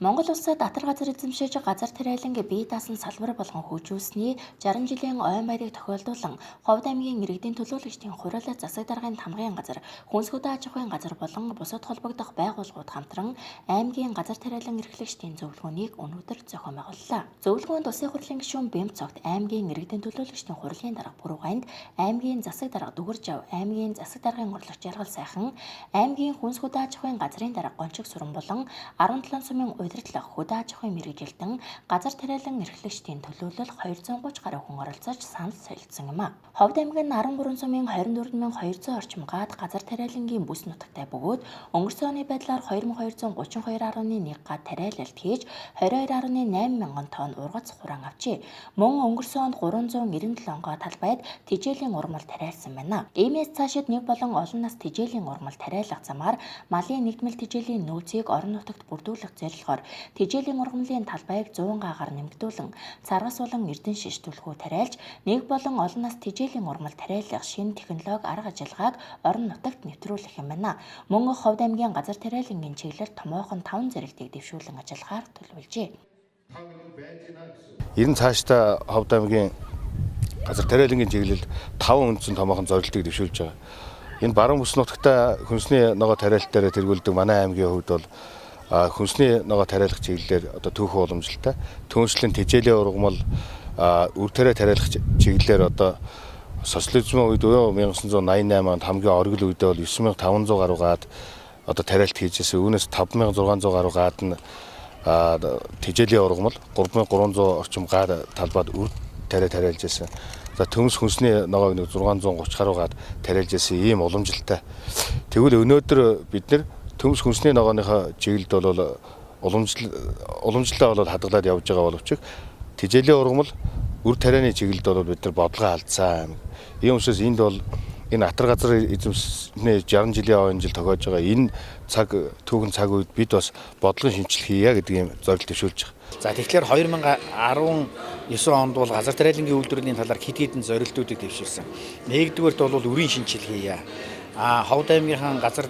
Монгол улсад атар газар эзэмшиж газар тариалангийн бие даасан салбар болгон хөгжүүлсэний 60 жилийн ойн баярыг тохиолдуулан Ховд аймгийн иргэдийн төлөөлөгчдийн хуриалах засаг даргын тамгын газар, хүнсгүдэ аж ахуйн газар болон бусад холбогдох байгууллагууд хамтран аймгийн газар тариалан эрхлэгчдийн зөвлөгөөнийг өнөөдөр зохион байгууллаа. Зөвлөгөөнд Улсын хурлын гишүүн Бямцогт аймгийн иргэдийн төлөөлөгчдийн хурлын дарга Бүрүүгайнд, аймгийн засаг дарга Дүгэржав, аймгийн засаг даргын урлагч Жаргал сайхан, аймгийн хүнсгүдэ аж ахуйн газрын дарга Гончиг Сүрэн болон 17 сумын удирдлага хөдөө аж ахуйн мэргэжилтэн газар тариалан эрхлэгчдийн төлөөлөл 230 гаруй хүн оролцож санал солилцсон юм а. Ховд аймгийн 13 сумын 24200 орчим гад газар тариалангийн бүс нутагтай бөгөөд өнгөрсөн оны байдлаар 2232.1 гад тариалалт хийж 22.8 мянган тонн ургац хураан авчээ. Мөн өнгөрсөн онд 397 гоо талбайд тижээлийн урмал тариалсан байна. Иймээс цаашид нэг болон олон нас тижээлийн урмал тариалах замаар малын нэгдмэл тижээлийн нөөцийг орон нутагт бүрдүүлэх зорилгоор тижээлийн ургамлын талбайг 100 гагаар нэмэгдүүлэн царгас болон эрдэнэ шиш түлхүү тариалж нэг болон олон нас тижээлийн урмал тариалах шинэ технологи арга ажиллагааг орон нутагт нэвтрүүлэх юм байна. Мөн Ховд аймгийн газар тариалангийн чиглэлд томоохон 5 зэрэгтийг дэвшүүлэн ажиллагаар төлөвлөжээ. Ер нь цаашдаа Ховд аймгийн газар тариалангийн чиглэлд 5 үндсэн томоохон зорилтыг дэвшүүлж байгаа. Энэ баруун бүс нутагта хүнсний ногоо тариалт дээр тэргүүлдэг манай аймгийн хувьд бол хүнсний ногоо тариалах чиглэлээр одоо түүхэн уламжлалтай. Түүнчлэн тижээлийн ургамал үр тариа тариалах чиглэлээр одоо социализмын үед 1988 онд хамгийн оргил үедээ бол 9500 гаруй гад одоо тариалт хийжсэн. Үүнээс 5600 гаруй гад нь тижээлийн ургамал 3300 орчим гад талбайд үр тариа тариалж байсан. За төмс хүнсний ногоог нэг 630 гаруй гад тариалж байсан ийм уламжлалтай. Тэгвэл өнөөдөр бид нэр төмс хүнсний ногооныхоо чиглэлд бол уламжлалаа бол хадгалаад явж байгаа боловч тижээлийн ургамал үр тарианы чиглэлд бол бид нар бодлого алдсан. Ийм учраас энд бол энэ атар газар эзэмшний 60 жилийн ойн жил тохиож байгаа энэ түүхэн цаг үед бид бас бодлогын шинжилгээ хийя гэдэг ийм зорилт төвшүүлж байгаа. За тэгэхээр 2019 онд бол газар тариалангийн үйлдвэрийн талаар хэд хэдэн зорилтуудыг дэвшүүлсэн. Нэгдүгээрт бол үрийн шинжилгээ хийя. Ховд аймгийнхаа газар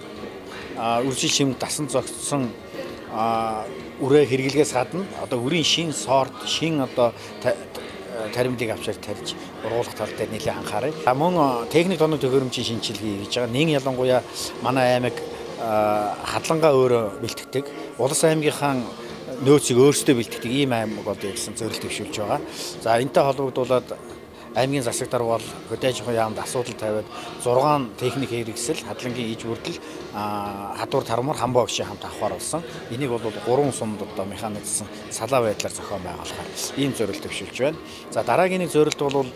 үржил шимд дасан зогссон үрээ хэрэглэгээс гадна одоо үрийн шин сорт, шин одоо таримлыг авчаар тарьж ургуулах тал дээр нэлээд анхаарай. Мөн техник тоног төхөөрөмжийн шинжилгээ хийж байгаа. Нэг ялангуяа манай аймаг хадлагаа өөрөө бэлтгэдэг. Улас аймгийнхаа нөөцийг өөрсдөө бэлтгэдэг ийм аймаг болоё гэсэн зорилт төвшүүлж байгаа. За энэтэй холбогдуулаад аймгийн засаг дарга бол хөдөө аж ахуйн яамд асуудал тавиад 6 техник хэрэгсэл хадлагын иж бүрдэл хадуур тармар хамбоо гişийн хамт авахар болсон. Энийг бол 3 сумд одоо механизм салаа байдлаар зохион байгуулахаар ийм зорилт төвшүүлж байна. За дараагийн нэг зорилт бол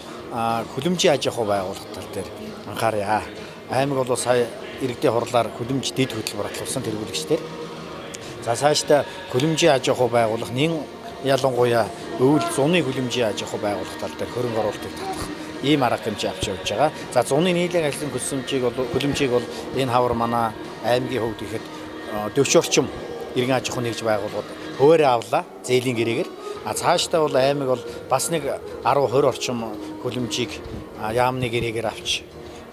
хөлөмжийн аж ахуй байгуулах тал дээр анхаарья. Аймаг бол сая иргэдийн хурлаар хөлөмж дэд хөтөлбөр батлуулсан тэргүүлэгчдэр. За цаашдаа хөлөмжийн аж ахуй байгуулах нэн ялангуяа өвөл зуны хөлөмжийн аж ахуй байгуулах тал дээр хөрөнгө оруулалтыг татах ийм арга хэмжээ авч явж байгаа. За зуны нийлэг ажлын хөлөмжийг бол энэ хавар манай аймгийн хувьд ихэд 40 орчим иргэн аж ахуй нэгж байгууллагууд хөөрэ авлаа зээлийн гэрээгээр. Цаашдаа бол аймаг бол бас нэг 10-20 орчим хөлөмжийг яамны гэрээгээр авч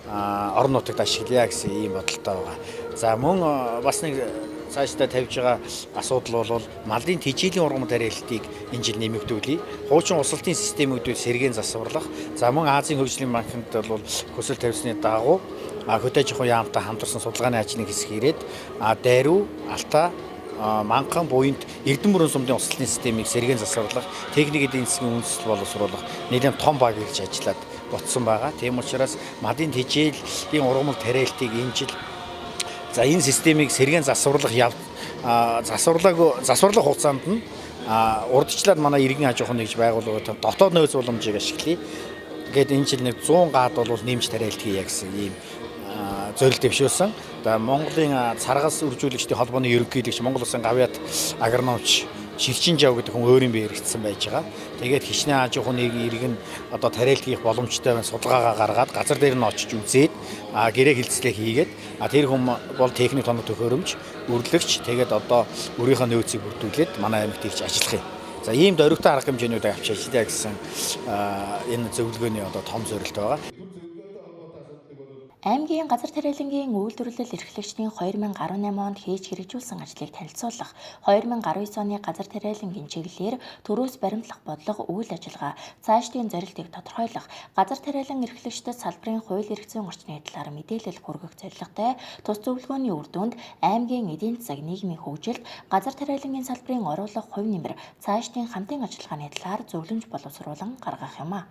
орон нутагт ашиглая гэсэн ийм бодолтой байгаа. За мөн бас нэг цаашдаа тавьж байгаа асуудал бол малын тижээлийн ургамал тариалтыг энэ жил нэмэгдүүлье. Хуучин усалтын системүүдийг сэргээн засварлах. За мөн Азийн хөгжлийн банкнд бол хүсэл тавьсны дагуу хөдөө аж ахуйн яамтай хамтарсан судалгааны ажлын хэсэг ирээд Дариу, Алтай, Манган, Буянт, Эрдэнэ бүрэн сумдын усалтын системийг сэргээн засварлах, техник эдийн засгийн үндэслэл боловсруулах нэлээд том баг ирж ажиллаад ботсон байгаа. Тийм учраас малын тижээлийн ургамал тариалтыг энэ жил энэ системийг сэргээн засварлах хугацаанд нь урдчлаад манай иргэн аж ахуйн нэгж байгууллагууд дотоод нөөц боломжийг ашиглая. Ингээд энэ жил нэг 100 гад бол нэмж тариалт хийя гэсэн ийм зорилт дэвшүүлсэн. Монголын царгас үржүүлэгчдийн холбооны ерөнхийлөгч Монгол Улсын гавьяат агрономч Шилчин жав гэдэг хүн өөрийн биеэр ирсэн байж байгаа. Тэгээд хичнээн аж ахуйн иргэн одоо тариалт хийх боломжтой судалгаагаа гаргаад газар дээр нь очиж үзээд гэрээ хилцлээ хийгээд тэр хүн бол техник тоног төхөөрөмж, үрлэгч тэгээд одоо өөрийнхөө нөөцийг бүрдүүлээд манай аймагт ирж ажиллах юм. За ийм дөрвөлтэй арга хэмжээнүүдийг авч ажиллая гэсэн энэ зөвлөгөөний одоо том зорилт байгаа. Аймгийн газар тариалангийн үйлдвэрлэл эрхлэгчдийн 2018 онд хийж хэрэгжүүлсэн ажлыг танилцуулах, 2019 оны газар тариалангийн чиглэлээр төрөөс баримтлах бодлого үйл ажиллагаа, цаашдын зорилтыг тодорхойлох, газар тариалан эрхлэгчдэд салбарын хууль эрх зүйн орчны талаар мэдээлэл хүргэх зорилготой тус зөвлөгөөний үр дүнд аймгийн эдийн засаг нийгмийн хөгжилд газар тариалангийн салбарын оруулах хувь нэмэр цаашдын хамтын ажиллагааны талаар зөвлөмж боловсруулан гаргах юм а.